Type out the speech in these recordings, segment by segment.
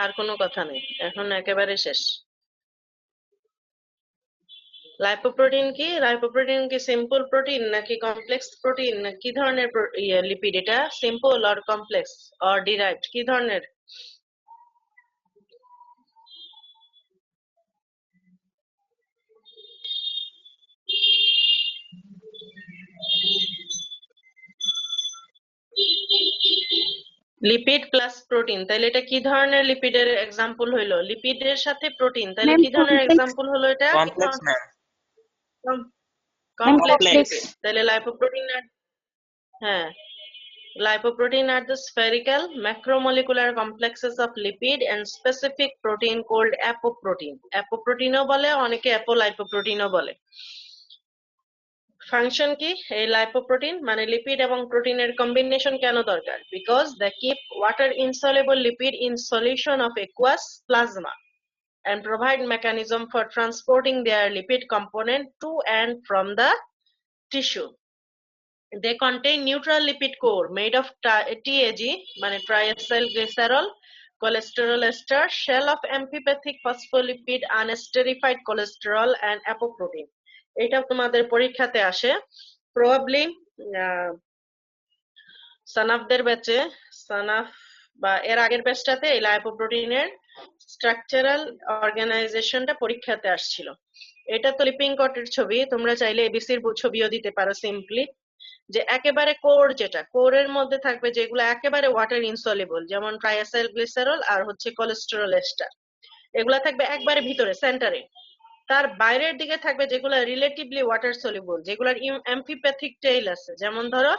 আর কোনো কথা নেই, এখন একেবারে শেষ। লাইপোপ্রোটিন কি সিম্পল প্রোটিন নাকি কমপ্লেক্স প্রোটিন, না কি ধরনের লিপিড? এটা simple or complex or derived, কি ধরনের? লিপিড প্লাস প্রোটিন, তাহলে এটা কি ধরনের লিপিডের এক্সাম্পল হইলো? লিপিডের সাথে প্রোটিন, তাহলে ম্যাম কি ধরনের কমপ্লেক্স। এক্সাম্পল হলো এটা? কি complex ma'am. Ma'am complex complex. Lipid, তাহলে লাইপোপ্রোটিন আর, হ্যাঁ, lipoprotein are the spherical macromolecular complexes of lipid and specific protein called apoprotein. Apoprotein ও বলে, অনেকে apolipoprotein ও বলে। ফাংশন কি এই লাইপোপ্রোটিন মানে লিপিড এবং প্রোটিনের কম্বিনেশন কেন দরকার? Because they keep water insoluble lipid in solution of aqueous plasma and provide mechanism for transporting their lipid component to and from the tissue. They contain neutral lipid core made of TAG, মানে triacylglycerol, cholesterol ester, shell of amphipathic phospholipid, unesterified cholesterol and apoprotein. এটা তোমাদের পরীক্ষাতে আসে probably সানাফদের ব্যাচে, সানাফ বা এর আগের ব্যাচটাতে এই লাইপোপ্রোটিনের স্ট্রাকচারাল অর্গানাইজেশনটা পরীক্ষাতে আসছিল। এটা তো লিপিং কটের ছবি, তোমরা চাইলে এবিসির ছবিও দিতে পারো সিম্পলি। যে একেবারে কোর, যেটা কোরের মধ্যে থাকবে যেগুলো একেবারে ওয়াটার ইনসলিবল, যেমন ট্রাইঅ্যাসাইল গ্লিসারল আর হচ্ছে কোলেস্টেরল এস্টার, এগুলা থাকবে একবারে ভিতরে সেন্টারে। তার বাইরের দিকে থাকবে যেগুলো রিলেটিভলি ওয়াটার সলিবল, যেগুলোর অ্যামফিপ্যাথিক টেইল আছে, যেমন ধরো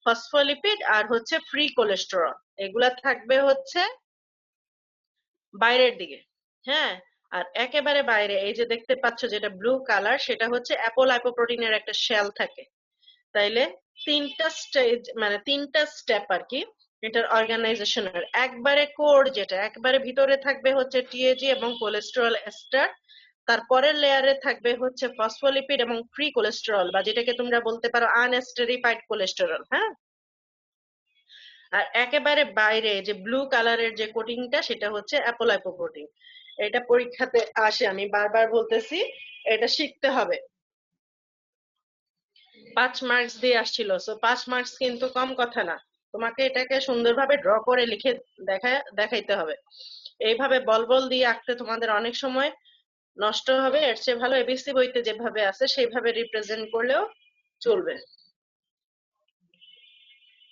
ফসফোলিপিড আর হচ্ছে ফ্রি কোলেস্টেরল, এগুলা থাকবে হচ্ছে বাইরের দিকে। হ্যাঁ, আর একেবারে বাইরে এই যে দেখতে পাচ্ছ যেটা ব্লু কালার, সেটা হচ্ছে অ্যাপোলাইপোপ্রোটিনের একটা শেল থাকে। তাইলে তিনটা স্টেজ মানে তিনটা স্টেপ আর কি এটার অর্গানাইজেশনের। একবারে কোর যেটা একবারে ভিতরে থাকবে হচ্ছে টিএজি এবং কোলেস্টেরল এস্টার, তারপরের লেয়ারে থাকবে হচ্ছে ফসফোলিপিড এবং ফ্রি কোলেস্টেরল, বা যেটাকে তোমরা বলতে পারো আনএস্টেরিফাইড কোলেস্টেরল। হ্যাঁ, আর একেবারে বাইরে যে ব্লু কালারের যে কোটিংটা সেটা হচ্ছে অ্যাপোলাইপোপ্রোটিন। এটা পরীক্ষাতে আসে, আমি বারবার বলতেছি, এটা শিখতে হবে। 5 মার্কস দিয়ে আসছিল, সো 5 মার্কস কিন্তু কম কথা না। তোমাকে এটাকে সুন্দরভাবে ড্র করে লিখে দেখাইতে হবে। এইভাবে বল বল দিয়ে আঁকতে তোমাদের অনেক সময় নষ্ট হবে, এর চেয়ে ভালো এবিসি বইতে যেভাবে আছে সেইভাবে রিপ্রেজেন্ট করলেও চলবে।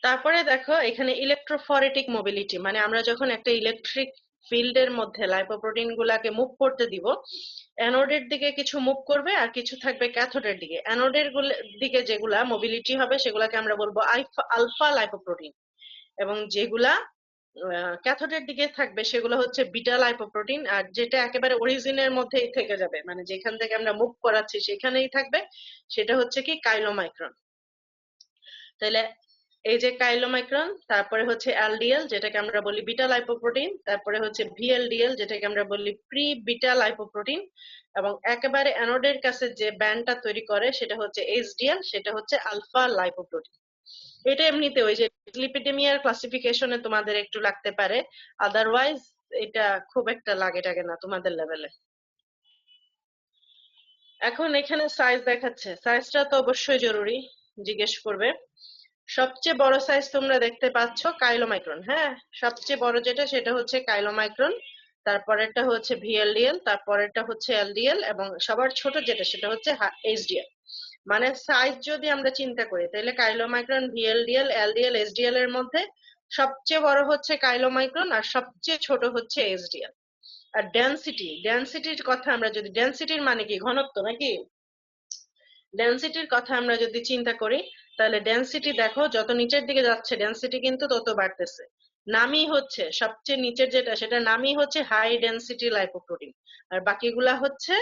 তারপরে দেখো এখানে ইলেকট্রোফরেটিক মোবিলিটি, মানে আমরা যখন একটা ইলেকট্রিক ফিল্ডের মধ্যে লাইপোপ্রোটিন গুলাকে মুভ করতে দিব, অ্যানোডের দিকে কিছু মুভ করবে আর কিছু থাকবে ক্যাথোডের দিকে। অ্যানোডের দিকে যেগুলা মোবিলিটি হবে সেগুলাকে আমরা বলবো আলফা লাইপোপ্রোটিন, এবং যেগুলা ক্যাথোডের দিকে থাকবে সেগুলো হচ্ছে বিটা লাইপোপ্রোটিন, আর যেটা একেবারে অরিজিনের মধ্যেই থেকে যাবে, মানে যেখান থেকে আমরা মুভ করাচ্ছি সেখানেই থাকবে, সেটা হচ্ছে কি কাইলোমাইক্রন। তাহলে এই যে কাইলোমাইক্রন, তারপরে হচ্ছে এলডিএল যেটাকে আমরা বলি বিটা লাইপোপ্রোটিন, তারপরে হচ্ছে ভিএলডিএল যেটাকে আমরা বলি প্রি বিটা লাইপোপ্রোটিন, এবং একেবারে অ্যানোডের কাছে যে ব্যান্ডটা তৈরি করে সেটা হচ্ছে এইচডিএল, সেটা হচ্ছে আলফা লাইপোপ্রোটিন। এটা এমনিতে ওই যে লিপিডেমিয়ার ক্লাসিফিকেশনে তোমাদের একটু লাগতে পারে, আদারওয়াইজ এটা খুব একটা লাগে টাগে না তোমাদের লেভেলে। এখন এখানে সাইজ দেখাচ্ছে, সাইজটা তো অবশ্যই জরুরি, জিজ্ঞেস করবে। সবচেয়ে বড় সাইজ তোমরা দেখতে পাচ্ছ কাইলোমাইক্রন। হ্যাঁ, সবচেয়ে বড় যেটা সেটা হচ্ছে কাইলোমাইক্রন, তারপরেরটা হচ্ছে ভিএলডিএল, তারপরেরটা হচ্ছে এলডিএল, এবং সবার ছোট যেটা সেটা হচ্ছে এইচডিএল। মানে সাইজ যদি আমরা চিন্তা করি তাহলে কাইলোমাইক্রন, ভিএলডিএল, এলডিএল, এইচডিএল এর মধ্যে সবচেয়ে বড় হচ্ছে কাইলোমাইক্রন আর সবচেয়ে ছোট হচ্ছে এইচডিএল। আর ডেনসিটির কথা আমরা যদি, ডেনসিটির মানে কি ঘনত্ব নাকি? ডেনসিটির কথা আমরা যদি চিন্তা করি তাহলে ডেনসিটি দেখো যত নিচের দিকে যাচ্ছে ডেনসিটি কিন্তু তত বাড়তেছে। নামই হচ্ছে সবচেয়ে নিচের যেটা সেটা নামই হচ্ছে হাই ডেনসিটি লাইপোপ্রোটিন, আর বাকিগুলা হচ্ছে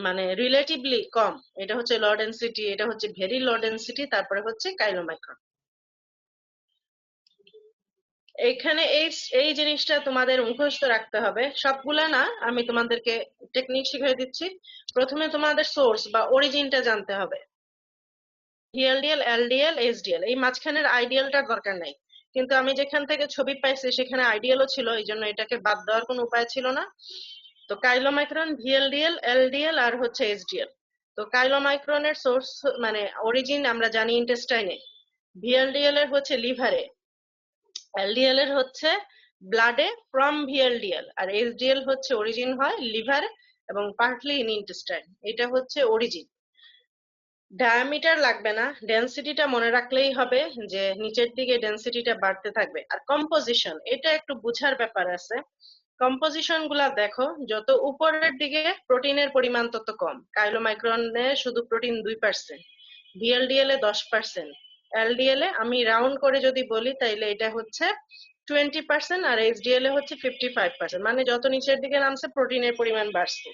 মানে রিলেটিভলি কম। এটা হচ্ছে লো ডেনসিটি, এটা হচ্ছে ভেরি লো ডেনসিটি, তারপরে হচ্ছে কাইলোমাইক্রন। এখানে এই এই জিনিসটা তোমাদের মুখস্থ রাখতে হবে, সবগুলা না, আমি তোমাদেরকে টেকনিক শিখিয়ে দিচ্ছি। প্রথমে তোমাদের সোর্স বা অরিজিনটা জানতে হবে, ভিএলডিএল, এলডিএল, এইচডিএল, এই মাঝখানের আইডিয়ালটার দরকার নাই, কিন্তু আমি যেখান থেকে ছবি পাইছি সেখানে আইডিএলও ছিল, এই জন্য এটাকে বাদ দেওয়ার কোনো উপায় ছিল না। তো কাইলোমাইক্রন, ভিএলডিএল, এলডিএল আর হচ্ছে এসডিএল। তো কাইলোমাইক্রনের সোর্স মানে অরিজিন আমরা জানি ইন্টেস্টাইনে, ভিএলডিএল এর হচ্ছে লিভারে, এলডিএল এর হচ্ছে ব্লাডে ফ্রম ভিএলডিএল, আর এসডিএল হচ্ছে অরিজিন হয় লিভার এবং পার্টলি ইন ইন্টেস্টাইন। এটা হচ্ছে অরিজিন। ডায়ামিটার লাগবে না, ডেনসিটিটা মনে রাখলেই হবে যে নিচের দিকে ডেনসিটিটা বাড়তে থাকবে। আর কম্পোজিশন, এটা একটু বুঝার ব্যাপার আছে। কম্পোজিশন গুলা দেখো, যত উপরের দিকে প্রোটিনের পরিমাণ তত কম। কাইলোমাইক্রনে শুধু প্রোটিন 2%, ভিএলডিএল এ 10%, এলডিএল এ আমি রাউন্ড করে যদি বলি তাইলে এটা হচ্ছে 20%, আর এইচডিএল এ হচ্ছে 55%। মানে যত নিচের দিকে নামছে প্রোটিনের পরিমাণ বাড়ছে।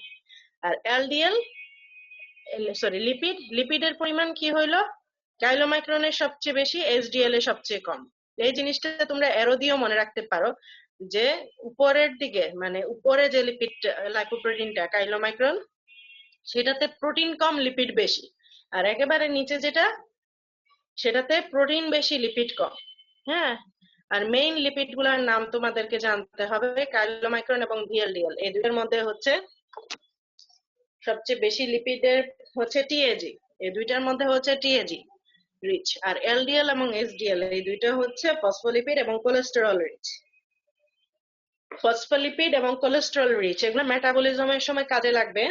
আর এলডিএল সরি লিপিডের পরিমাণ কি হইলো, কাইলোমাইক্রনের সবচেয়ে বেশি, এইচডিএল এর সবচেয়ে কম। এই জিনিসটা তোমরা অ্যারো দিয়েও মনে রাখতে পারো যে উপরের দিকে মানে উপরে যে লিপিড লাইপোপ্রোটিনটা কাইলোমাইক্রন, সেটাতে প্রোটিন কম লিপিড বেশি। আর একেবারে নিচে যেটা, সেটাতে প্রোটিন বেশি লিপিড কম। হ্যাঁ, আর মেইন লিপিড গুলার নাম তোমাদেরকে জানতে হবে। কাইলোমাইক্রন এবং ভিএলডিএল এই দুটোর মধ্যে হচ্ছে সবচেয়ে বেশি লিপিডের হচ্ছে টিএজি, এই দুইটার মধ্যে হচ্ছে টিএজি রিচ। আর এলডিএল এবং এসডিএল এই দুইটা হচ্ছে ফসফোলিপিড এবং কোলেস্টেরল রিচ। ফসফোলিপিড এবং কোলেস্টেরল রিচ এগুলো মেটাবলিজমের সময় কাজে লাগবে,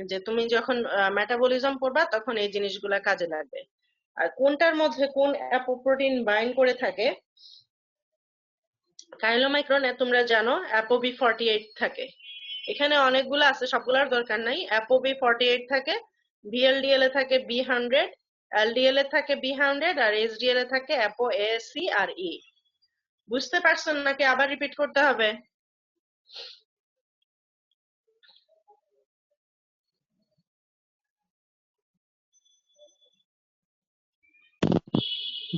যে তুমি যখন মেটাবলিজম পড়বা তখন এই জিনিসগুলা কাজে লাগবে। আর কোনটার মধ্যে কোন অ্যাপোপ্রোটিন বাইন্ড করে থাকে, কাইলোমাইক্রনে তোমরা জানো অ্যাপোবি48 থাকে। এখানে অনেকগুলো আছে, সবগুলোর দরকার নাই। অ্যাপোবি48 থাকে, ভিএলডিএল এ থাকে বি100, এলডিএল এ থাকে বি100, আর এসডিএল এ থাকে অ্যাপো এ সি আর ই। বুঝতে পারছেন নাকি আবার রিপিট করতে হবে?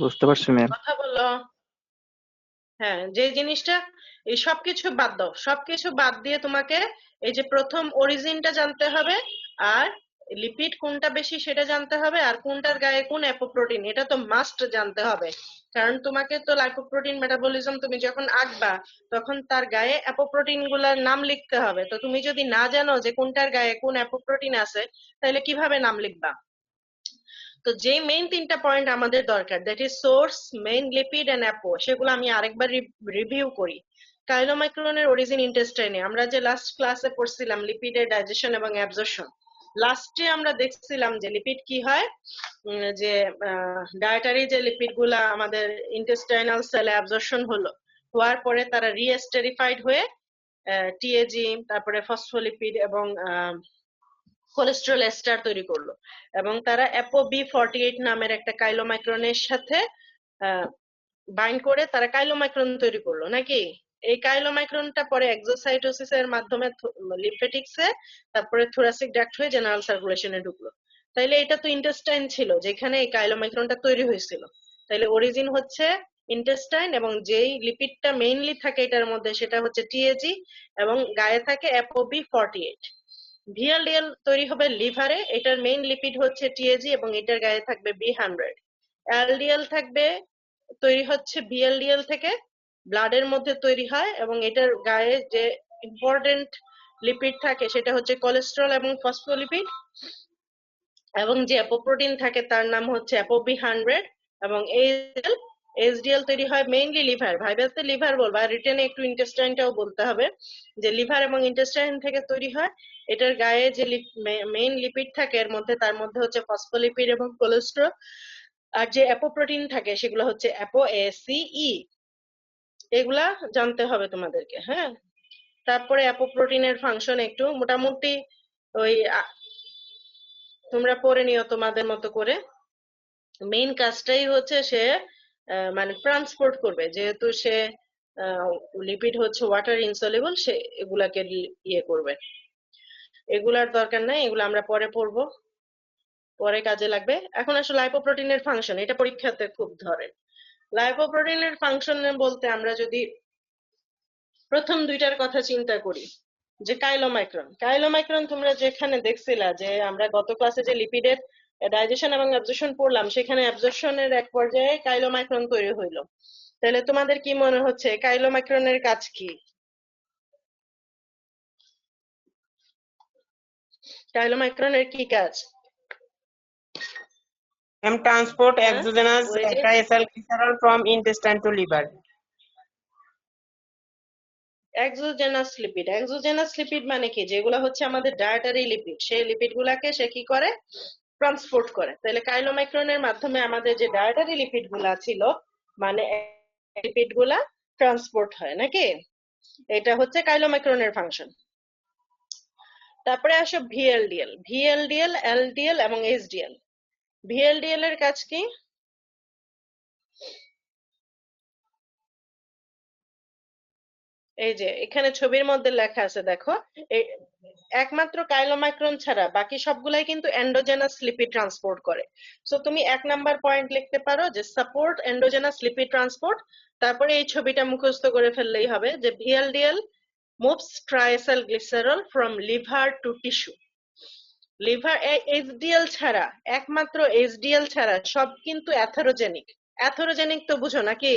বুঝতে পারছি ম্যাম। কথা বলো। হ্যাঁ, যে জিনিসটা, এই সবকিছু বাদ দাও, সবকিছু বাদ দিয়ে তোমাকে এই যে প্রথম অরিজিনটা জানতে হবে, আর লিপিড কোনটা বেশি সেটা জানতে হবে, আর কোনটার গায়ে কোন অ্যাপোপ্রোটিন এটা তো মাস্ট জানতে হবে। কারণ তোমাকে তো লাইপোপ্রোটিন মেটাবলিজম তুমি যখন আঁকবা তখন তার গায়ে অ্যাপোপ্রোটিন গুলার নাম লিখতে হবে। তো তুমি যদি না জানো যে কোনটার গায়ে কোন অ্যাপোপ্রোটিন আছে, তাহলে কিভাবে নাম লিখবা? তো যে মেইন তিনটা পয়েন্ট আমাদের দরকার, that is source, main lipid and apo, সেগুলো আমি আরেকবার রিভিউ করি। কাইলোমাইক্রনের অরিজিন ইন্টেস্টাইনে, আমরা যে লাস্ট ক্লাসে পড়ছিলাম লিপিডের ডাইজেশন এবং অ্যাবজর্পশন, লাস্টে আমরা দেখছিলাম যে লিপিড কি হয়, যে ডায়েটারি যে লিপিড গুলা আমাদের ইন্টেস্টাইনাল সেলে অ্যাবজর্পশন হওয়ার পরে তারা রিএস্টেরিফাইড হয়ে টিএজি, তারপরে ফসফোলিপিড এবং কোলেস্টেরল এস্টার তৈরি করলো, এবং তারা অ্যাপোবি48 নামের একটা কাইলোমাইক্রনের সাথে বাইন্ড করে তারা কাইলোমাইক্রন তৈরি করলো নাকি। এই কাইলোমাইক্রনটা পরে এক্সোসাইটোসিস এর মাধ্যমে লিম্ফেটিক্সে, তারপরে থোরাসিক ডাক্ট হয়ে জেনারেল সার্কুলেশনে ঢুকলো। তাইলে এটা তো ইন্টেস্টাইন ছিল যেখানে এই কাইলোমাইক্রনটা তৈরি হয়েছিল। তাইলে অরিজিন হচ্ছে ইন্টেস্টাইন, এবং যেই লিপিডটা মেইনলি থাকে এটার মধ্যে সেটা হচ্ছে টিএজি, এবং গায়ে থাকে অ্যাপোবি48। ভিএলডিএল তৈরি হবে লিভারে, এটার মেইন লিপিড হচ্ছে টিএজি এবং এটার গায়ে থাকবে বি100। এলডিএল থাকবে, তৈরি হচ্ছে বিএলডিএল থেকে, ব্লাডের মধ্যে তৈরি হয়, এবং এটার গায়ে যে ইম্পর্টেন্ট লিপিড থাকে সেটা হচ্ছে কোলেস্টেরল এবং ফসফোলিপিড, এবং যে অ্যাপোপ্রোটিন থাকে তার নাম হচ্ছে অ্যাপোবি100। এবং এইচডিএল তৈরি হয় মেইনলি লিভার, ভাইবাতে লিভার বলবা, রিটেনে একটু ইন্টেস্টাইনটাও বলতে হবে, যে লিভার এবং ইন্টেস্টাইন থেকে তৈরি হয়। এটার গায়ে যে মেইন লিপিড থাকে এর মধ্যে, তার মধ্যে হচ্ছে ফসফোলিপিড এবং কোলেস্টেরল, আর যে অ্যাপোপ্রোটিন থাকে সেগুলো হচ্ছে অ্যাপো এ সি ই। এগুলা জানতে হবে তোমাদেরকে। হ্যাঁ, তারপরে অ্যাপোপ্রোটিনের ফাংশন একটু মোটামুটি ওই তোমরা পড়ে নিও তোমাদের মতো করে। মেইন কাজটাই হচ্ছে সে মানে ট্রান্সপোর্ট করবে, যেহেতু সে লিপিড হচ্ছে ওয়াটার ইনসলিবল, সে এগুলাকে ইয়ে করবে। এগুলার দরকার নাই, এগুলো আমরা পরে পড়বো, পরে কাজে লাগবে। এখন আসলে লাইপোপ্রোটিনের ফাংশন, এটা পরীক্ষাতে খুব ধরে। লাইপোপ্রোটিনের ফাংশন বলতে আমরা যদি প্রথম দুইটার কথা চিন্তা করি, যে কাইলোমাইক্রন তোমরা যেখানে দেখছিলা যে আমরা গত ক্লাসে যে লিপিডের ডাইজেশন এবং অ্যাবজর্পশন পড়লাম, সেখানে অ্যাবজর্পশনের এক পর্যায়ে কাইলোমাইক্রন তৈরি হইলো। তাহলে তোমাদের কি মনে হচ্ছে কাইলোমাইক্রনের কাজ কি? কাইলোমাইক্রনের কি কাজ? Transport হ্যাঁ, exogenous ওই যে triacylglycerol from intestine to liver. Exogenous lipid. Exogenous lipid মানে কি? যেগুলো হচ্ছে আমাদের ডায়েটারি লিপিড, সেই লিপিড গুলাকে সে কি করে? ট্রান্সপোর্ট করে। তাহলে কাইলোমাইক্রনের মাধ্যমে আমাদের যে ডায়েটারি লিপিড গুলা ছিল, মানে লিপিড গুলা ট্রান্সপোর্ট হয় নাকি? এটা হচ্ছে কাইলোমাইক্রনের ফাংশন। তারপরে আসো ভিএলডিএল। ভিএলডিএল, এলডিএল এবং এইচডিএল। ভিএলডিএল এর কাজ কি? এই যে এখানে ছবির মধ্যে লেখা আছে দেখো, একমাত্র কাইলোমাইক্রন ছাড়া বাকি সবগুলাই কিন্তু এন্ডোজেনাস লিপিড ট্রান্সপোর্ট করে। সো তুমি 1 নাম্বার পয়েন্ট লিখতে পারো যে সাপোর্ট এন্ডোজেনাস লিপিড ট্রান্সপোর্ট। তারপরে এই ছবিটা মুখস্থ করে ফেললেই হবে যে VLDL moves triacylglycerol from liver to tissue. Liver HDL ছাড়া, একমাত্র এইচডিএল ছাড়া সব কিন্তু অ্যাথেরোজেনিক। অ্যাথেরোজেনিক তো বুঝো নাকি?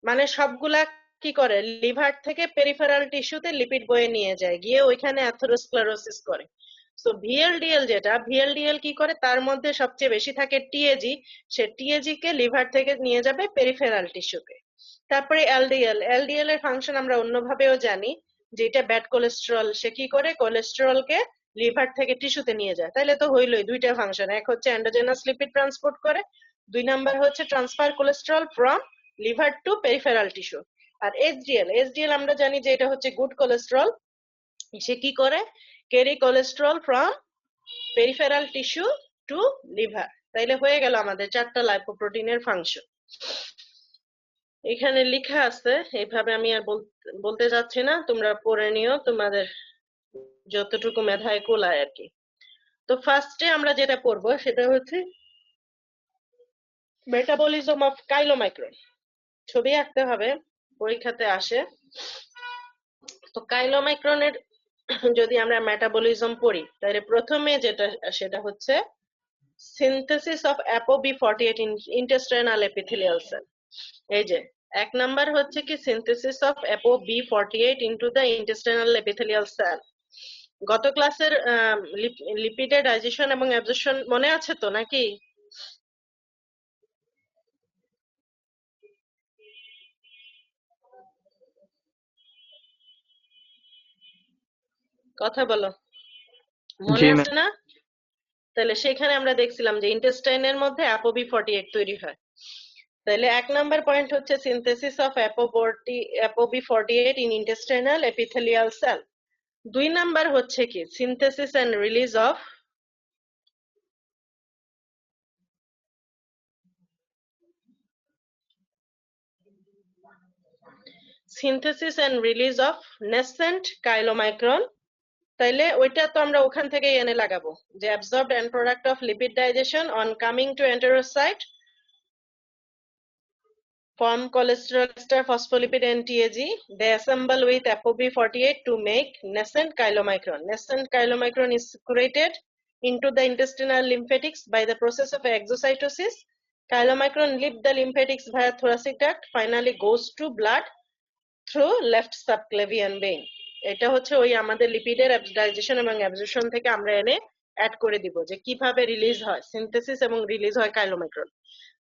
মানে সবগুলা কি করে, লিভার থেকে পেরিফেরাল টিস্যুতে লিপিড বয়ে নিয়ে যায়, গিয়ে ওইখানে অ্যাথেরোস্ক্লেরোসিস করে। সো ভিএলডিএল যেটা, ভিএলডিএল কি করে, তার মধ্যে সবচেয়ে বেশি থাকে টিএজি, সে টিএজি কে লিভার থেকে নিয়ে যাবে পেরিফেরাল টিস্যুতে। তারপরে এলডিএল, এলডিএল এর ফাংশন আমরা অন্যভাবেও জানি, যেটা ব্যাড কোলেস্টেরল, সে কি করে কোলেস্টেরলকে লিভার থেকে টিস্যুতে নিয়ে যায়। তাইলে তো হইলোই দুইটা ফাংশন, এক হচ্ছে এন্ডোজেনাস লিপিড ট্রান্সপোর্ট করে, 2 নাম্বার হচ্ছে transfer cholesterol from liver to peripheral tissue. আর এইচডিএল, এইচডিএল আমরা জানি যে এটা হচ্ছে গুড কোলেস্টেরল, সে কি করে carry cholesterol from peripheral tissue to liver. তাইলে হয়ে গেল আমাদের 4টা লাইপোপ্রোটিনের ফাংশন। এখানে লেখা আছে, এইভাবে আমি আর বলতে যাচ্ছি না, তোমরা পড়ে নিও তোমাদের যতটুকু মেধায় কোলায় আর কি। তো ফার্স্টে আমরা যেটা পড়বো সেটা হচ্ছে মেটাবলিজম অফ কাইলোমাইক্রন। ছবি আঁকতে হবে, পরীক্ষাতে আসে। তো কাইলোমাইক্রনের যদি আমরা মেটাবলিজম পড়ি, তাহলে প্রথমে যেটা সেটা হচ্ছে synthesis of ApoB48 intestinal epithelial sell. এই যে 1 নাম্বার হচ্ছে কি synthesis of ApoB48 into the intestinal epithelial sell. গত ক্লাসের লিপিডের ডাইজেশন এবং অ্যাবজর্পশন মনে আছে তো নাকি? কথা বলো, মনে আছে না? তাহলে সেখানে আমরা দেখছিলাম যে ইন্টেস্টাইনের মধ্যে ApoB48 তৈরি হয়। তাহলে 1 নাম্বার পয়েন্ট হচ্ছে synthesis of ApoB48 in intestinal epithelial cell. 2 number হচ্ছে কি synthesis and release of nascent chylomicron। তাইলে ওইটা তো আমরা ওখান থেকেই এনে লাগাবো যে absorbed end product of lipid digestion on coming to enterocyte form cholesterol ester phospholipid and TAG. They assemble with ApoB48 to make nascent chylomicron. Nascent chylomicron is secreted into the intestinal lymphatics by the process of exocytosis. Chylomicron leave the lymphatics via thoracic duct, finally goes to blood through left subclavian vein. এটা হচ্ছে ওই আমাদের লিপিডের digestion এবং absorption থেকে আমরা এনে add করে দিব যে কিভাবে রিলিজ হয়, সিনথেসিস এবং রিলিজ হয় কাইলোমাইক্রন।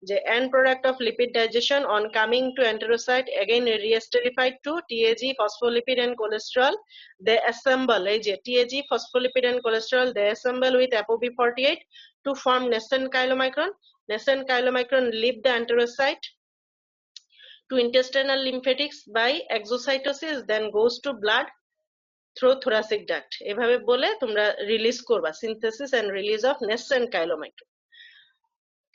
যে end product of lipid digestion on coming to enterocyte again re-esterified to TAG, phospholipid and cholesterol. They assemble, এই যে TAG, phospholipid and cholesterol, they assemble with ApoB48 to form nascent chylomicron. Nascent chylomicron leave the enterocyte to intestinal lymphatics by exocytosis, then goes to blood through thoracic duct. এভাবে বলে তোমরা release করবা synthesis and release of nascent chylomicron।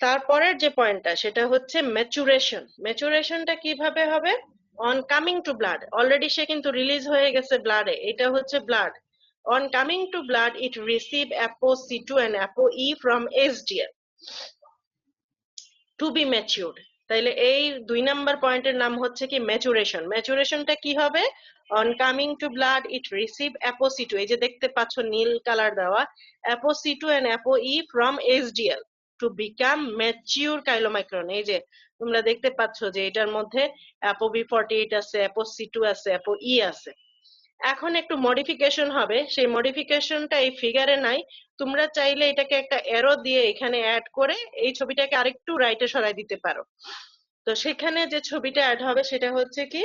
তারপরের যে পয়েন্টটা সেটা হচ্ছে maturation. ম্যাচুরেশনটা কিভাবে হবে? On coming to blood, already সে কিন্তু রিলিজ হয়ে গেছে ব্লাডে, এটা হচ্ছে blood. On coming to blood it receive ApoC2 and ApoE from HDL to be matured. তাইলে এই 2 নাম্বার পয়েন্টের নাম হচ্ছে কি ম্যাচুরেশন। ম্যাচুরেশনটা কি হবে? On coming to blood it receive ApoC2, এই যে দেখতে পাচ্ছ নীল কালার দেওয়া, ApoC2 and ApoE from HDL to become mature chylomicron। এই যে তোমরা দেখতে পাচ্ছ যে এটার মধ্যে ApoB48 আছে, ApoC2 আছে, ApoE আছে। এখন একটু মডিফিকেশন হবে, সেই মডিফিকেশনটা এই ফিগারে নাই। তোমরা চাইলে এটাকে একটা এরো দিয়ে এখানে অ্যাড করে এই ছবিটাকে আরেকটু রাইটে সরাই দিতে পারো। তো সেখানে যে ছবিটা অ্যাড হবে সেটা হচ্ছে কি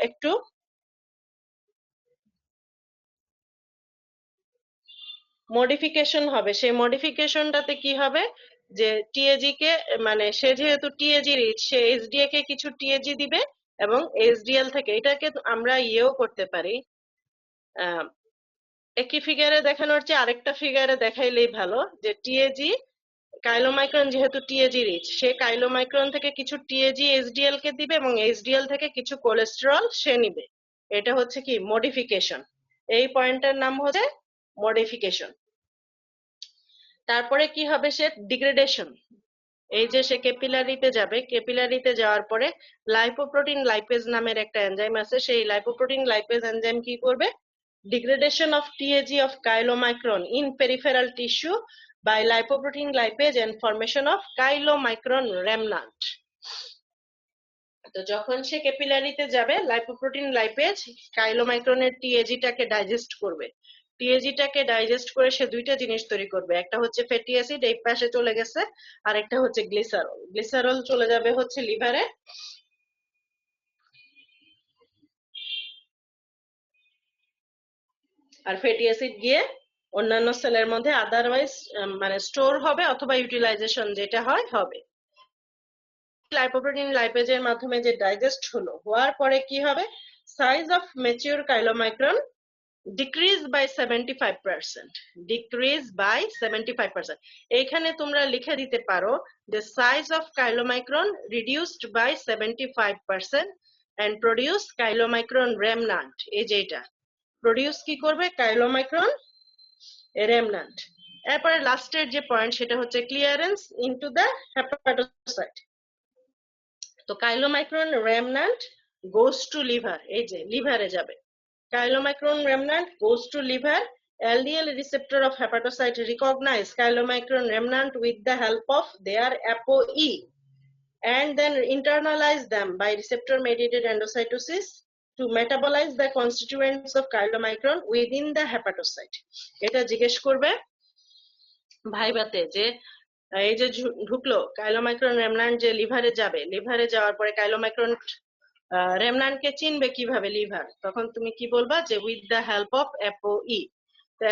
একটু মডিফিকেশন হবে। সেই মডিফিকেশনটাতে কি হবে যে টিএজি কে, মানে সে যেহেতু টিএজি রিচ, সে এইচডিএ কে কিছু টিএজি দিবে এবং এইচডিএল থেকে এটাকে আমরা ইয়েও করতে পারি, একই ফিগারে দেখানোর চেয়ে আরেকটা ফিগারে দেখাইলেই ভালো, যে টিএজি কাইলোমাইক্রন যেহেতু টিএজি রিচ, সে কাইলোমাইক্রন থেকে কিছু টিএজি এইচডিএল কে দিবে এবং এইচডিএল থেকে কিছু কোলেস্টেরল সে নিবে। এটা হচ্ছে কি মডিফিকেশন। এই পয়েন্টের নাম হচ্ছে মডিফিকেশন। তারপরে কি হবে, সে ডিগ্রেডেশন। এই যে সে ক্যাপিলারিতে যাবে, ক্যাপিলারিতে যাওয়ার পরে লাইপোপ্রোটিন লাইপেজ নামের একটা এনজাইম আছে, সেই লাইপোপ্রোটিন লাইপেজ এনজাইম কি করবে, degradation of TAG of chylomicron in peripheral tissue by lipoprotein lipase and formation of chylomicron remnant. তো যখন সে ক্যাপিলারিতে যাবে, লাইপোপ্রোটিন লাইপেজ কাইলোমাইক্রনের টিএজিটাকে ডাইজেস্ট করবে। টিএজিটাকে ডাইজেস্ট করে সে দুইটা জিনিস তৈরি করবে, একটা হচ্ছে ফ্যাটি অ্যাসিড, এই পাশে চলে গেছে, আর একটা হচ্ছে গ্লিসারল। গ্লিসারল চলে যাবে হচ্ছে লিভারে, আর ফ্যাটি অ্যাসিড গিয়ে অন্যান্য সেলের মধ্যে আদারওয়াইজ মানে স্টোর হবে অথবা ইউটিলাইজেশন যেটা হয় হবে। লাইপোপ্রোটিন লাইপেজের মাধ্যমে যে ডাইজেস্ট হলো, হওয়ার পরে কি হবে, size of mature chylomicron decrease by 75%, decrease by 75%। এইখানে তোমরা লিখে দিতে পারো যে size of chylomicron reduced by 75% and produce chylomicron remnant. এই যে এটা প্রডিউস কি করবে, কাইলোমাইক্রন রেমনান্ট। এরপরে লাস্টের যে পয়েন্ট সেটা হচ্ছে ক্লিয়ারেন্স ইনটু দ্য হেপাটোসাইট। তো কাইলোমাইক্রন রেমনান্ট গোস টু লিভার, এই যে লিভারে যাবে। Chylomicron remnant goes to liver. LDL receptor of hepatocyte recognize chylomicron remnant with the help of their ApoE and then internalize them by receptor mediated endocytosis to metabolize the constituents of chylomicron within the hepatocyte. এটা জিজ্ঞেস করবে ভাইবাতে যে এই যে ঢুকলো chylomicron রেমনান্ট, যে লিভারে যাবে, লিভারে যাওয়ার পরে কাইলোমাইক্রন রেমনান্টকে চিনবে কিভাবে লিভার, তখন তুমি কি বলবা যে with the help of ApoE। তো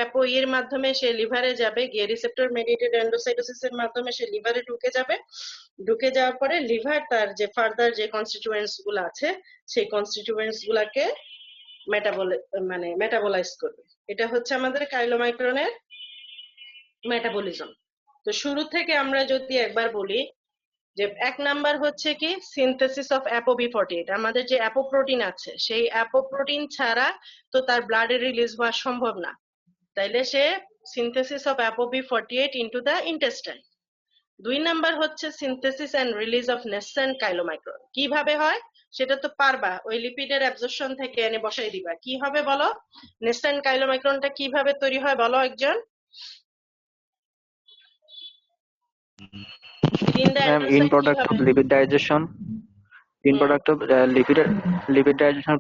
ApoE এর মাধ্যমে সে লিভারে যাবে, গিয়ে রিসেপ্টর মেডিয়েটেড এন্ডোসাইটোসিস এর মাধ্যমে সে লিভারে ঢুকে যাবে। ঢুকে যাওয়ার পরে লিভার তার যে ফার্দার যে কনস্টিটিউয়েন্টস গুলো আছে সেই কনস্টিটিউয়েন্টস গুলাকে মেটাবলাইজ করবে। এটা হচ্ছে আমাদের কাইলোমাইক্রনের মেটাবলিজম। তো শুরু থেকে আমরা যদি একবার বলি যে এক নাম্বার হচ্ছে কি সিনথেসিস অফ ApoB48। আমাদের যে অ্যাপোপ্রোটিন আছে সেই অ্যাপোপ্রোটিন ছাড়া তো তার ব্লাডে রিলিজ হওয়া সম্ভব না, তাইলে সে synthesis of ApoB48 into the intestine. দুই নাম্বার হচ্ছে synthesis and release of nascent chylomicron. কিভাবে হয় সেটা তো পারবা, ওই লিপিডের অ্যাবজর্পশন থেকে এনে বসাই দিবা। কি হবে বলো, নেসেন্ট কাইলোমাইক্রনটা কিভাবে তৈরি হয় বলো একজন। In product of lipid digestion, product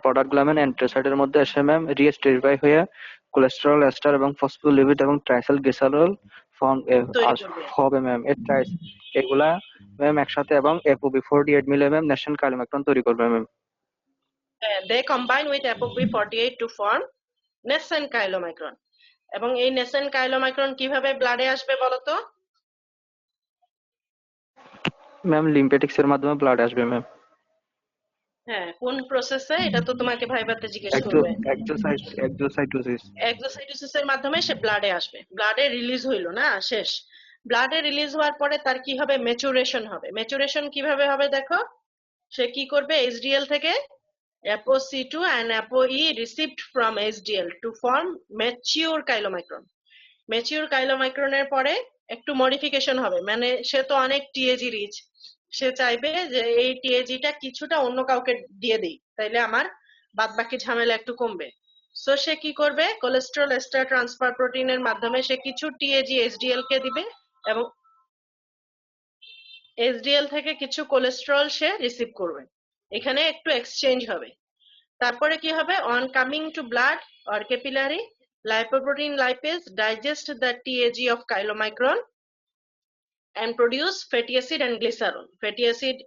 product গ্লামেন অ্যান্ট্রাসাইডের মধ্যে এসে ম্যাম রিএস্টেরিফাই হয়ে কোলেস্টেরল এস্টার এবং ফসফোলিপিড এবং ট্রাইসাইলগ্লিসারল ফর্ম হবে ম্যাম। এগুলা ম্যাম একসাথে এবং ApoB48 মিলে ম্যাম ন্যাশনাল কাইলোমাইক্রন তৈরি করবে ma'am. They combine with ApoB48 to form nascent chylomicron. এবং এই nascent chylomicron কিভাবে ব্লাডে আসবে বলো তো? ম্যাম লিম্ফেটিক্স এর মাধ্যমে ব্লাডে আসবে ম্যাম। হ্যাঁ, কোন প্রসেসে এটা তো তোমাকে ভাইবাতে জিজ্ঞেস করবে। এক্সোসাইটোসিস এর মাধ্যমে সে ব্লাডে আসবে। ব্লাডে রিলিজ হইলো না, শেষ। ব্লাডে রিলিজ হওয়ার পরে তার কি হবে, ম্যাচুরেশন হবে। ম্যাচুরেশন কিভাবে হবে দেখো, সে কি করবে, এইচডিএল থেকে ApoC2 and ApoE received from HDL to form mature chylomicron. Mature chylomicron এর পরে একটু মডিফিকেশন হবে, মানে সে তো অনেক টিএজি রিচ, সে চাইবে যে এই টিএজিটা কিছুটা অন্য কাউকে দিয়ে দিই, তাইলে আমার বাদ বাকি ঝামেলা একটু কমবে। সো সে কি করবে, কোলেস্টেরল এস্টার ট্রান্সফার প্রোটিনের মাধ্যমে সে কিছু টিএজি এইচডিএল কে দিবে এবং এইচডিএল থেকে কিছু কোলেস্টেরল সে রিসিভ করবে, এখানে একটু এক্সচেঞ্জ হবে। তারপরে কি হবে, on coming to blood or capillary, lipoprotein lipase digest the TAG of chylomicron and produce fatty acid and glycerol. Fatty acid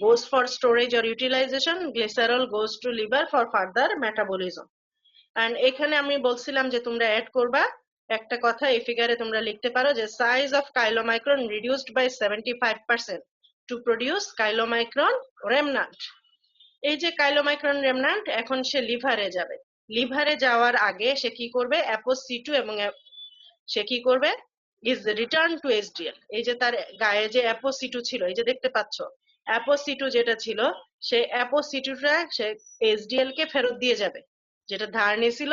goes for storage or utilization, glycerol goes to liver for further metabolism. And এখানে আমি বলছিলাম যে তোমরা add করবা একটা কথা, এই ফিগারে তোমরা লিখতে পারো যে size of chylomicron reduced by 75% to produce chylomicron remnant. এই যে chylomicron remnant এখন সে লিভারে যাবে, লিভারে যাওয়ার আগে সে কি করবে, ApoC2 এবং সে কি করবে, is return to HDL. এই যে তার গায়ে যে ApoC2 ছিল, এই যে দেখতে পাচ্ছ ApoC2 যেটা ছিল, সেই ApoC2টা সে HDL কে ফেরত দিয়ে যাবে, যেটা ধার নিয়েছিল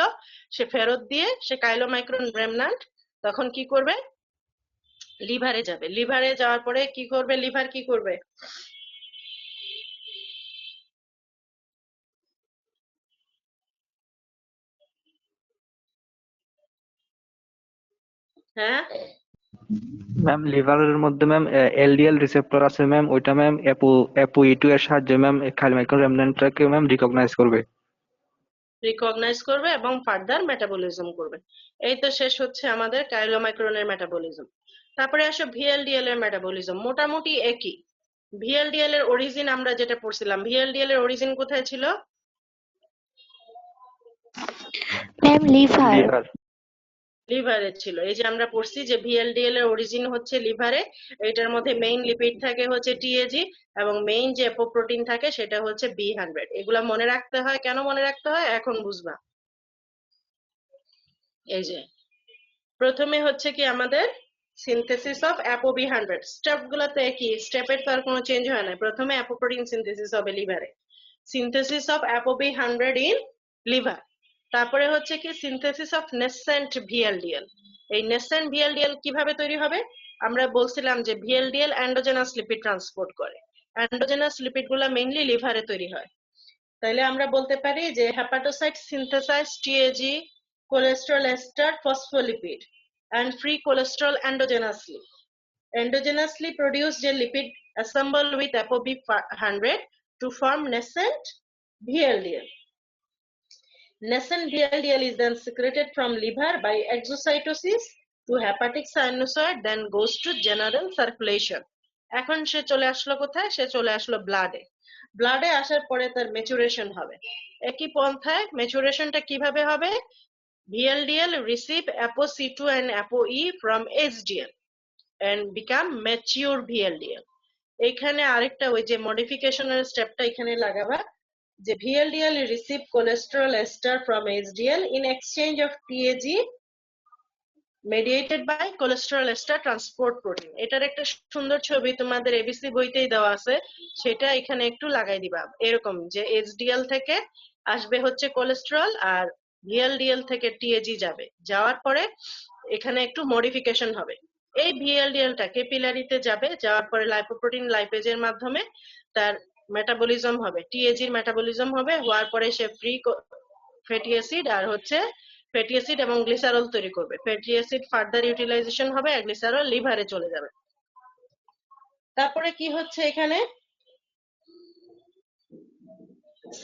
সে ফেরত দিয়ে সে chylomicron remnant তখন কি করবে, লিভারে যাবে। লিভারে যাওয়ার পরে কি করবে, লিভার কি করবে, হ্যাঁ ম্যাম লিভারের মধ্যে ম্যাম এলডিএল রিসেপ্টর আছে ম্যাম, ওইটা ম্যাম অ্যাপো E2 এর সাহায্যে ম্যাম chylomicron remnantটাকে ম্যাম রিকগনাইজ করবে। রিকগনাইজ করবে এবং ফার্দার মেটাবলিজম করবে। এই তো শেষ হচ্ছে আমাদের chylomicron এর মেটাবলিজম। তারপরে আসো VLDL এর মেটাবলিজম, মোটামুটি একই। VLDL এর অরিজিন আমরা যেটা পড়ছিলাম, VLDL এর অরিজিন কোথায় ছিল, ম্যাম লিভার। লিভার। লিভারে ছিল। এই যে আমরা পড়ছি যে VLDL এর অরিজিন হচ্ছে লিভারে, এটার মধ্যে মেইন লিপিড থাকে হচ্ছে TAG এবং মেইন যে অ্যাপোপ্রোটিন থাকে সেটা হচ্ছে B100। এগুলা মনে রাখতে হয়, কেন মনে রাখতে হয় এখন বুঝবা। এই যে প্রথমে হচ্ছে কি আমাদের সিনথেসিস অফ ApoB100, স্টেপ গুলাতে একই, স্টেপের তো আর কোনো চেঞ্জ হয় না। প্রথমে অ্যাপোপ্রোটিন সিনথেসিস হবে লিভারে, synthesis of ApoB100 in liver. তারপরে হচ্ছে কি সিনথেসিস অফ নেসেন্ট VLDL। এই নেসেন্ট VLDL কিভাবে তৈরি হবে, আমরা বলছিলাম যে VLDL এন্ডোজেনাস লিপিড ট্রান্সপোর্ট করে, এন্ডোজেনাস লিপিড গুলা মেইনলি লিভারে তৈরি হয়। তাইলে আমরা বলতে পারি যে hepatocyte synthesise TAG, cholesterol ester, phospholipid and free cholesterol endogenously. Endogenously produced a lipid assemble with ApoB100 to form nascent VLDL. Nascent VLDL is then secreted from liver by exocytosis to hepatic sinusoid, then goes to general circulation. এখন সে চলে আসলো কোথায়, সে চলে আসলো ব্লাডে। ব্লাডে আসার পরে তার maturation হবে। একই পন্থায় ম্যাচুরেশনটা কিভাবে হবে, VLDL receive ApoC2 and ApoE from HDL and become mature VLDL. এখানে আরেকটা ওই যে মডিফিকেশনের স্টেপটা এখানে লাগাবা, যে VLDL receive cholesterol ester from HDL in exchange of TAG mediated by cholesterol ester transport protein. এটার একটা সুন্দর ছবি তোমাদের এবিসি বইতেই দেওয়া আছে, সেটা এখানে একটু লাগাই দিবা। এরকম যে HDL থেকে আসবে হচ্ছে কোলেস্টেরল আর VLDL থেকে TAG যাবে, যাওয়ার পরে এখানে একটু মডিফিকেশন হবে। এই VLDLটা ক্যাপিলারিতে যাবে, যাওয়ার পরে লাইপোপ্রোটিন লাইপেজের মাধ্যমে তার মেটাবলিজম হবে, TAG এর মেটাবলিজম হবে, হওয়ার পরে সে ফ্রি ফ্যাটি অ্যাসিড আর হচ্ছে ফ্যাটি অ্যাসিড এবং গ্লিসারল তৈরি করবে। ফ্যাটি অ্যাসিড ফার্দার ইউটিলাইজেশন হবে আর গ্লিসারল লিভারে চলে যাবে। তারপরে কি হচ্ছে এখানে,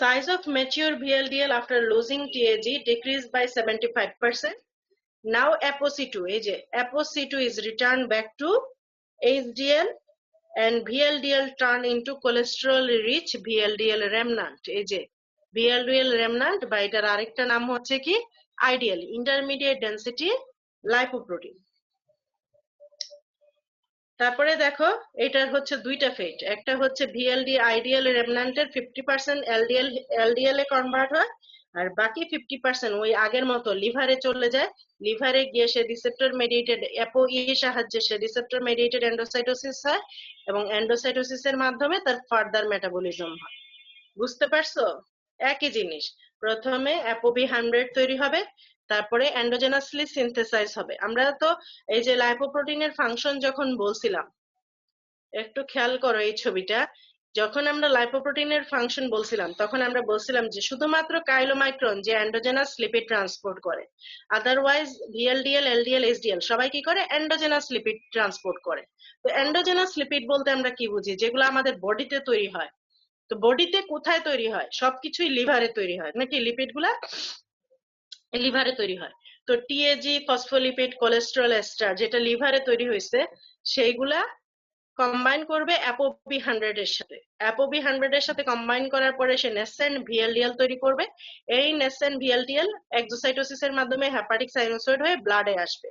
size of mature VLDL after losing TAG decreased by 75%. Now ApoC2, এই যে ApoC2 is returned back to HDL and VLDL turn into cholesterol rich VLDL remnant. এই যে VLDL remnant বা এটার আরেকটা নাম হচ্ছে কি IDL, intermediate density lipoprotein. তারপরে দেখো এটার হচ্ছে দুইটা ফেট, একটা হচ্ছে VLD IDL রেমন্যান্টের 50% LDL এ কনভার্ট হয় আর বাকি 50% ওই আগের মতো লিভারে চলে যায়। লিভারে গিয়ে সে রিসেপ্টর মেডিয়েটেড ApoE সাহায্যে সে রিসেপ্টর মেডিয়েটেড এন্ডোসাইটোসিস হয় এবং এন্ডোসাইটোসিসের মাধ্যমে তার ফার্দার মেটাবলিজম হয়। বুঝতে পারছো, একই জিনিস। প্রথমে ApoB100 তৈরি হবে, তারপরে এন্ডোজেনাসলি সিনথেসাইজ হবে। আমরা তো এই যে লাইপোপ্রোটিনের ফাংশন যখন বলছিলাম, একটু খেয়াল করো এই ছবিটা, যখন আমরা লাইপোপ্রোটিনের ফাংশন বলছিলাম তখন আমরা বলছিলাম যে শুধুমাত্র কাইলোমাইক্রন যে এন্ডোজেনাস লিপিড ট্রান্সপোর্ট করে, আদারওয়াইজ ভিএলডিএল, এলডিএল, এসডিএল সবাই কি করে? এন্ডোজেনাস লিপিড ট্রান্সপোর্ট করে। তো এন্ডোজেনাস লিপিড বলতে আমরা কি বুঝি? যেগুলো আমাদের বডিতে তৈরি হয়। তো বডিতে কোথায় তৈরি হয়? সবকিছুই লিভারে তৈরি হয় নাকি? লিপিডগুলা লিভারে তৈরি হয়। তো টিএজি, ফসফোলিপিড, কোলেস্টেরল এস্টার যেটা লিভারে তৈরি হয়েছে সেইগুলা কম্বাইন করবে ApoB100 এর সাথে। ApoB100 এর সাথে কম্বাইন করার পরে সে নেসেন্ট ভিএলডিএল তৈরি করবে। এই নেসেন্ট ভিএলডিএল এক্সোসাইটোসিসের মাধ্যমে হেপাটিক সাইনোসয়েড হয়ে ব্লাডে আসবে।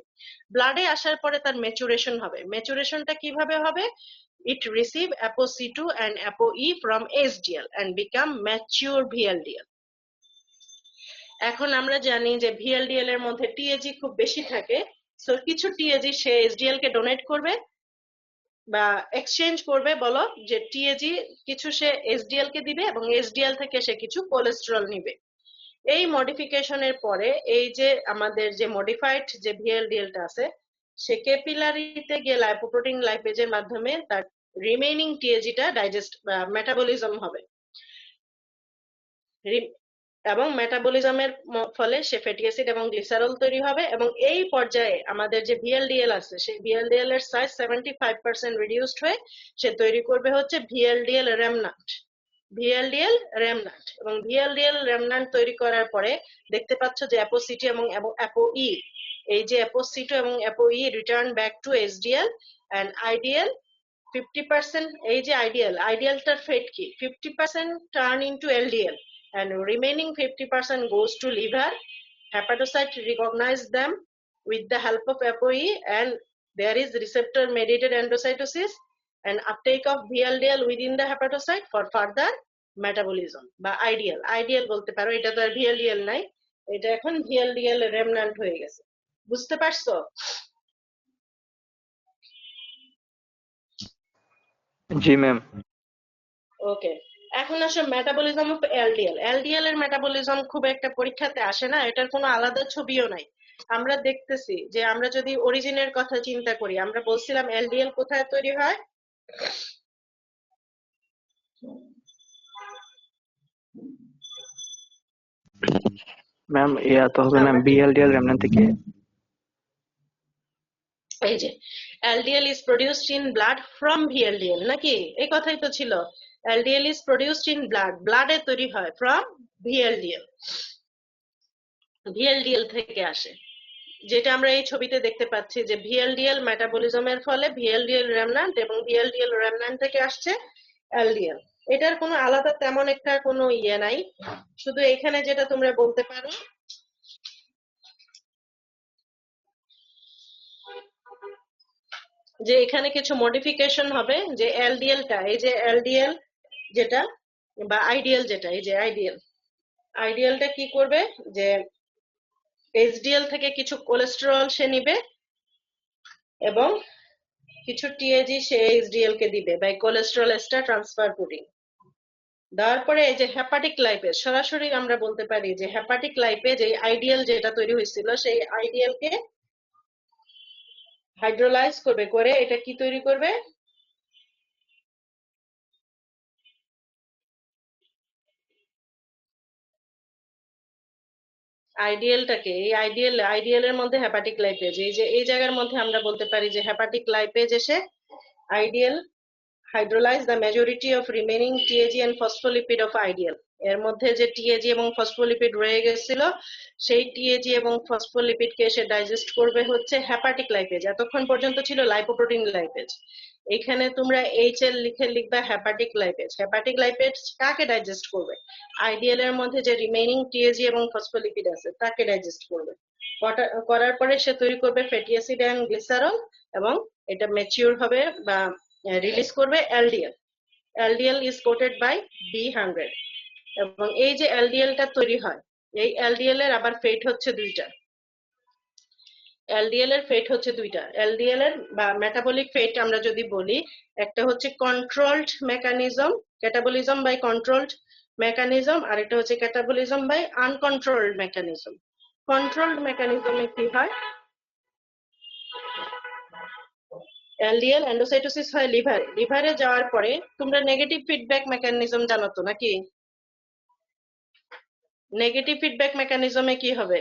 ব্লাডে আসার পরে তার ম্যাচুরেশন হবে। ম্যাচুরেশনটা কিভাবে হবে? It receive ApoC2 and ApoE from HDL and become mature VLDL. এখন আমরা জানি যে ভিএলডিএল এর মধ্যে টিএজি খুব বেশি থাকে, সো কিছু টিএজি সে এসডিএল কে ডোনেট করবে বা এক্সচেঞ্জ করবে, বলো যে টিএজি কিছু সে এসডিএল কে দিবে এবং এসডিএল থেকে সে কিছু কোলেস্টেরল নিবে। এই মডিফিকেশনের পরে এই যে আমাদের যে মডিফাইড যে ভিএলডিএলটা আছে সে ক্যাপিলারিতে গিয়ে লাইপোপ্রোটিন লাইপেজের মাধ্যমে তার রিমেইনিং টিএজিটা ডাইজেস্ট বা মেটাবলিজম হবে এবং মেটাবলিজমের ফলে সে ফ্যাটি অ্যাসিড এবং গ্লিসারল তৈরি হবে। এবং এই পর্যায়ে আমাদের যে ভিএলডিএল আছে সেই ভিএলডিএল এর সাইজ 75% রিডিউসড হয়ে সে তৈরি করবে হচ্ছে ভিএলডিএল রেমনান্ট। ভিএলডিএল রেমনান্ট এবং ভিএলডিএল রেমনান্ট তৈরি করার পরে দেখতে পাচ্ছ যে অ্যাপোসিটি এবং অ্যাপোই, এই যে অ্যাপোসিটো এবং apo E return back to HDL and IDL 50%। এই যে আইডিয়ালটার ফেট কি? 50% turn into LDL and remaining 50% goes to liver. Hepatocyte recognize them with the help of ApoE and there is receptor mediated endocytosis and uptake of VLDL within the hepatocyte for further metabolism বা ideal বলতে পারো, এটা তো আর VLDL নাই, এটা এখন VLDL রেমনান্ট হয়ে গেছে। বুঝতে পারছো? জি ম্যাম। ওকে, এখন আসো মেটাবলিজম অফ এলডিএল। এলডিএল এর মেটাবলিজম খুব একটা পরীক্ষাতে আসে না, এটার কোনো আলাদা ছবিও নাই। আমরা দেখতেছি যে আমরা যদি অরিজিনের কথা চিন্তা করি, আমরা বলছিলাম এলডিএল কোথায় তৈরি হয়? ম্যাম ইয়া তো হবে ম্যাম বিএলডিএল রেমনান্ট থেকে। এই যে LDL is produced in blood from VLDL, নাকি? এই কথাই তো ছিল, LDL is produced in blood, ব্লাডে তৈরি হয় ফ্রম ভিএলডিএল, ভিএলডিএল থেকে আসে। যেটা আমরা এই ছবিতে দেখতে পাচ্ছি যে ভিএলডিএল মেটাবলিজমের ফলে ভিএলডিএল রেমনান্ট এবং ভিএলডিএল রেমনান্ট থেকে আসছে এলডিএল। এটার কোনো আলাদা তেমন একটা কোনো ইয়ে নাই, শুধু এখানে যেটা তোমরা বলতে পারো যে এখানে কিছু মডিফিকেশন হবে, যে এলডিএলটা, এই যে এলডিএল যেটা বা আইডিএল যেটা, এই যে আইডিএলটা কি করবে যে এইচডিএল থেকে কিছু কোলেস্টেরল সে নিবে এবং কিছু টিএজি সে এইচডিএল কে দিবে by cholesterol ester transfer protein. দেওয়ার পরে এই যে হেপাটিক লাইপেজ, সরাসরি আমরা বলতে পারি যে হেপাটিক লাইপেজ এই আইডিএল যেটা তৈরি হয়েছিল সেই আইডিএল কে হাইড্রোলাইজ করবে, করে এটা কি তৈরি করবে? আইডিএলটাকে, এই আইডিএল এর মধ্যে হেপাটিক লাইপেজ, এই যে এই জায়গার মধ্যে আমরা বলতে পারি যে হেপাটিক লাইপেজ এসে IDL hydrolyze the majority of remaining TAG and phospholipid of IDL। এর মধ্যে যে টিএজি এবং ফসফোলিপিড রয়ে গেছিল সেই টিএজি এবং ফসফোলিপিড কে এসে ডাইজেস্ট করবে হচ্ছে হেপাটিক লাইপেজ। এতক্ষণ পর্যন্ত ছিল লাইপোপ্রোটিন লাইপেজ, এখানে তোমরা এইচএল লিখে লিখবা হেপাটিক লাইপেজ। হেপাটিক লাইপেজ কাকে ডাইজেস্ট করবে? আইডিএল এর মধ্যে যে রিমেইনিং টিএজি এবং ফসফোলিপিড আছে তাকে ডাইজেস্ট করবে। করার পরে সে তৈরি করবে ফ্যাটি অ্যাসিড এন্ড গ্লিসারল এবং এটা ম্যাচিউর হবে বা রিলিজ করবে LDL. LDL is coated by B100 এবং এই যে এলডিএলটা তৈরি হয় এই এলডিএল এর আবার ফেট হচ্ছে দুইটা। এলডিএল এর ফেট হচ্ছে দুইটা। এলডিএল এর বা মেটাবলিক ফেট আমরা যদি বলি, একটা হচ্ছে controlled mechanism, catabolism by controlled mechanism, আর একটা হচ্ছে catabolism by uncontrolled mechanism. Controlled মেকানিজমে কি হয়? এলডিএল এন্ডোসাইটোসিস হয় লিভারে, লিভারে যাওয়ার পরে তোমরা নেগেটিভ ফিডব্যাক মেকানিজম জানো তো নাকি? নেগেটিভ ফিডব্যাক মেকানিজমে কি হবে?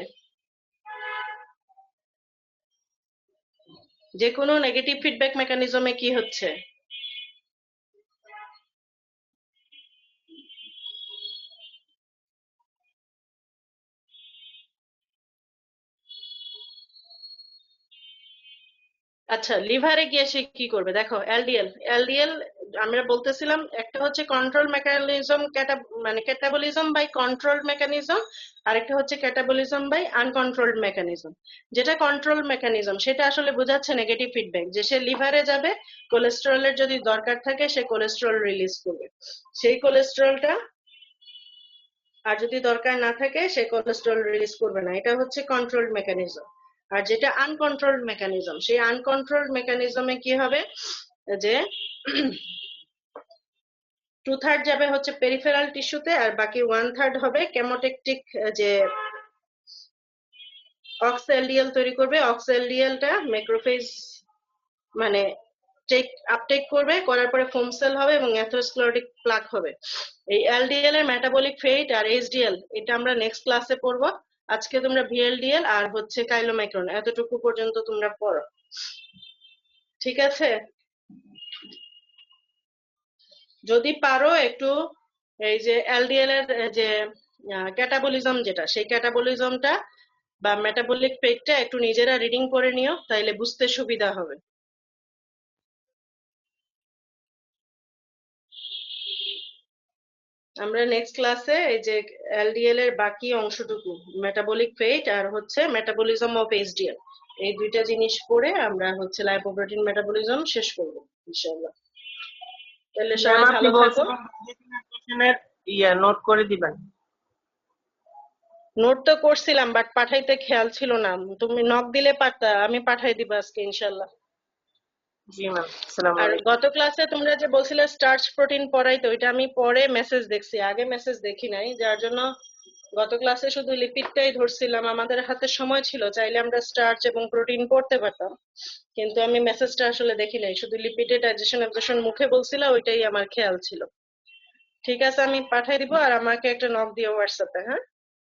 যে কোনো নেগেটিভ ফিডব্যাক মেকানিজমে কি হচ্ছে? আচ্ছা, লিভারে গিয়ে সে কি করবে? দেখো এলডিএল, এলডিএল আমরা বলতেছিলাম একটা হচ্ছে কন্ট্রোল মেকানিজম, মানে ক্যাটাবলিজম বাই কন্ট্রোল মেকানিজম, আর একটা হচ্ছে ক্যাটাবলিজম বাই আনকন্ট্রোলড মেকানিজম। যেটা কন্ট্রোল মেকানিজম সেটা আসলে বোঝাচ্ছে নেগেটিভ ফিডব্যাক, যে সে লিভারে যাবে, কোলেস্টেরলের যদি দরকার থাকে সে কোলেস্টেরল রিলিজ করবে, সেই কোলেস্টেরলটা, আর যদি দরকার না থাকে সে কোলেস্টেরল রিলিজ করবে না। এটা হচ্ছে কন্ট্রোলড মেকানিজম। আর যেটা আনকন্ট্রোলড মেকানিজম, সেই আনকন্ট্রোলড মেকানিজমে কি হবে, যে 2/3 যাবে হচ্ছে পেরিফেরাল টিস্যুতে আর বাকি 1/3 হবে কেমোটেকটিক, যে অক্স এলডিএল তৈরি করবে। অক্স এলডিএলটা ম্যাক্রোফেজ মানে আপটেক করবে, করার পরে ফোম সেল হবে এবং অ্যাথেরোস্ক্লেরোটিক প্লাক হবে। এই এলডিএল এর মেটাবলিক ফেট আর এইচডিএল এটা আমরা নেক্সট ক্লাসে পড়বো। আজকে তোমরা ভিএলডিএল আর হচ্ছে কাইলোমাইক্রন এতটুকু পর্যন্ত তোমরা পড়ো, ঠিক আছে? যদি পারো একটু এই যে এলডিএল এর যে ক্যাটাবলিজম, যেটা সেই ক্যাটাবলিজমটা বা মেটাবলিক ফেটটা একটু নিজেরা রিডিং করে নিও, তাইলে বুঝতে সুবিধা হবে। আমরা নেক্সট ক্লাসে এই যে এলডিএল এর বাকি অংশটুকু, মেটাবলিক ফেট আর হচ্ছে মেটাবলিজম অফ এইচডিএল, এই দুইটা জিনিস পড়ে আমরা হচ্ছে লাইপোপ্রোটিন মেটাবলিজম শেষ করব ইনশাআল্লাহ। তাহলে ম্যাম সবাই আপনি ভালো থাকো। বলছিলেন কোশ্চেনের নোট করে দিবেন। নোট তো করছিলাম বাট পাঠাইতে খেয়াল ছিল না, তুমি নক দিলে পারতা, আমি পাঠাই দিব আজকে ইনশাআল্লাহ। জি ম্যাম, আসসালামু আর আলাইকুম। গত ক্লাসে তোমরা যে বলছিলে স্টার্চ প্রোটিন পড়াইতে, ওইটা আমি পরে মেসেজ দেখছি, আগে মেসেজ দেখি নাই, যার জন্য গত ক্লাসে শুধু লিপিডটাই ধরছিলাম। আমাদের হাতে সময় ছিল, চাইলে আমরা স্টার্চ এবং প্রোটিন পড়তে পারতাম, কিন্তু আমি মেসেজটা আসলে দেখি নাই, শুধু লিপিডে ডাইজেশন অ্যাবজর্পশন মুখে বলছিল, ওইটাই আমার খেয়াল ছিল। ঠিক আছে, আমি পাঠাই দিব, আর আমাকে একটা নক দিও হোয়াটসঅ্যাপে, হ্যাঁ?